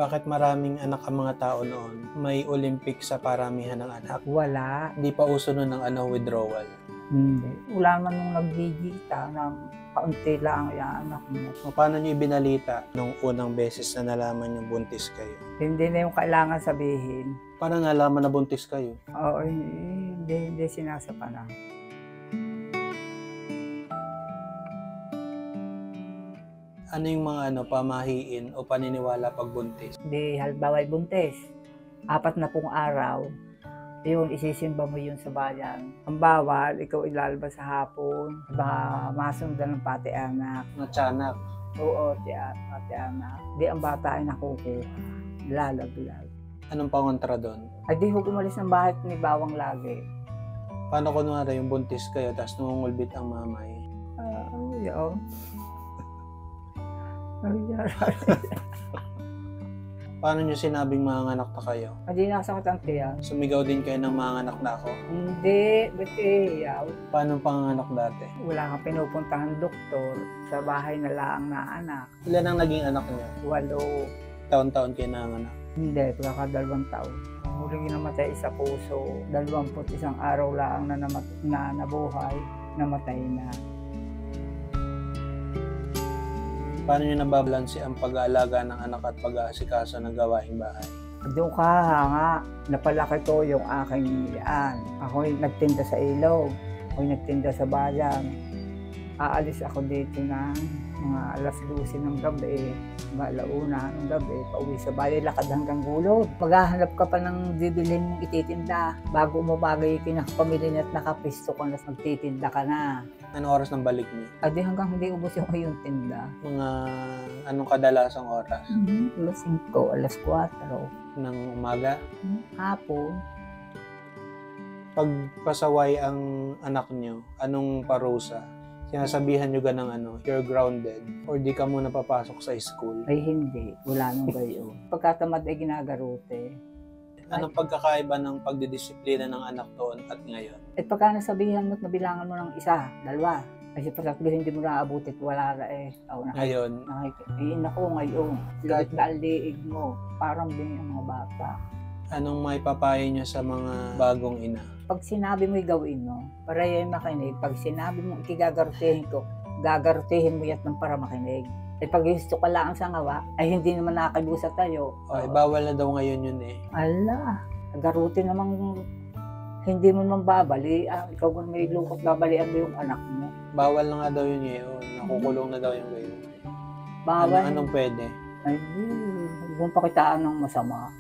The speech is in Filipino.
Bakit maraming anak ang mga tao noon? May Olympic sa paramihan ng anak. Wala. Hindi pa uso nun ng withdrawal. Hindi. Wala man nung nagbibigita na kaunti lang yung anak mo. Paano niyo ibinalita nung unang beses na nalaman yung buntis kayo? Hindi na yung kailangan sabihin. Paano nalaman na buntis kayo? Oo, hindi sinasapana. Ano yung mga pamahiin o paniniwala pag buntis? Hindi, halimbawa buntis. 4 na pong araw. Yun, isisimba mo yun sa bayan. Ang bawal, ikaw ilalabas sa hapon. Baka masundan ng pati anak. Natsanak. Oo, pati anak. Di ang bata ay nakukuha. Lalaglag. Anong pangontra doon? Ay di ho umalis ng bahay ni Bawang lagi. Paano kunwari yung buntis kayo tapos nungungulbit ang mamay? Yun. Paano nyo sinabing mga anak na kayo? Hindi nakasakit ang tiyan. Sumigaw din kayo ng mga anak na ako? Hindi, ba't iyaw? Paano panganak dati? Wala kang pinupuntahan doktor. Sa bahay na lang na anak. Ilan ang naging anak niyo? 8. Taon-taon kayo nanganak? Hindi, pagkaka2 taon. Huling namatay sa puso. 21 araw lang na nabuhay, namatay na. Paano nyo nababalansi ang pag-aalaga ng anak at pag-aasikaso ng gawaing bahay? Doon ka nga, napalaki ko yung aking iyaan. Ako'y nagtinda sa ilog, ako'y nagtinda sa bayan. Aalis ako dito ng mga alas 12 ng gabi, mga 1 ng gabi, pauwi sa bayan, lakad hanggang Gulod. Maghahanap ka pa ng bibilhin mong ititinda. Bago mo bagay kinakapamilya at nakapisto ka na, magtitinda ka na. Anong oras ng balik niyo? Adi hanggang hindi ubos yung iyong tinda. Mga anong kadalasang oras? Alas 5, alas 4. Ng umaga? Hapon. Pag pasaway ang anak niyo, anong parusa? Sinasabihan nyo you're grounded or di ka muna papasok sa school? Ay hindi, wala nang gayon. Pagkatamad ay ginagarote. Anong pagkakaiba ng pagdidisiplina ng anak doon at ngayon? At pagka nasabihan mo at nabilangan mo ng 1, 2, kasi pagkasabihin hindi mo naabutit, wala na eh. Ngayon? Naku, ngayon. Kahit na liig mo, parang din ang mga bata. Anong may papayo nyo sa mga bagong ina? Pag sinabi mo'y gawin mo, para yan makinig. Pag sinabi mo ikigagarutehin ko, gagarutehin mo yan para makinig. Eh pag gusto ka lang sa ngawa, ay hindi naman nakakalusa tayo. Bawal na daw ngayon yun eh. Ala, garutin namang hindi mo naman babali. Ikaw kung may lukot, babalian mo yung anak mo. Bawal na nga daw yun ngayon. Nakukulong na daw yung gayon. Bawal. Anong pwede? Ay, huwag mong pakitaan ng masama.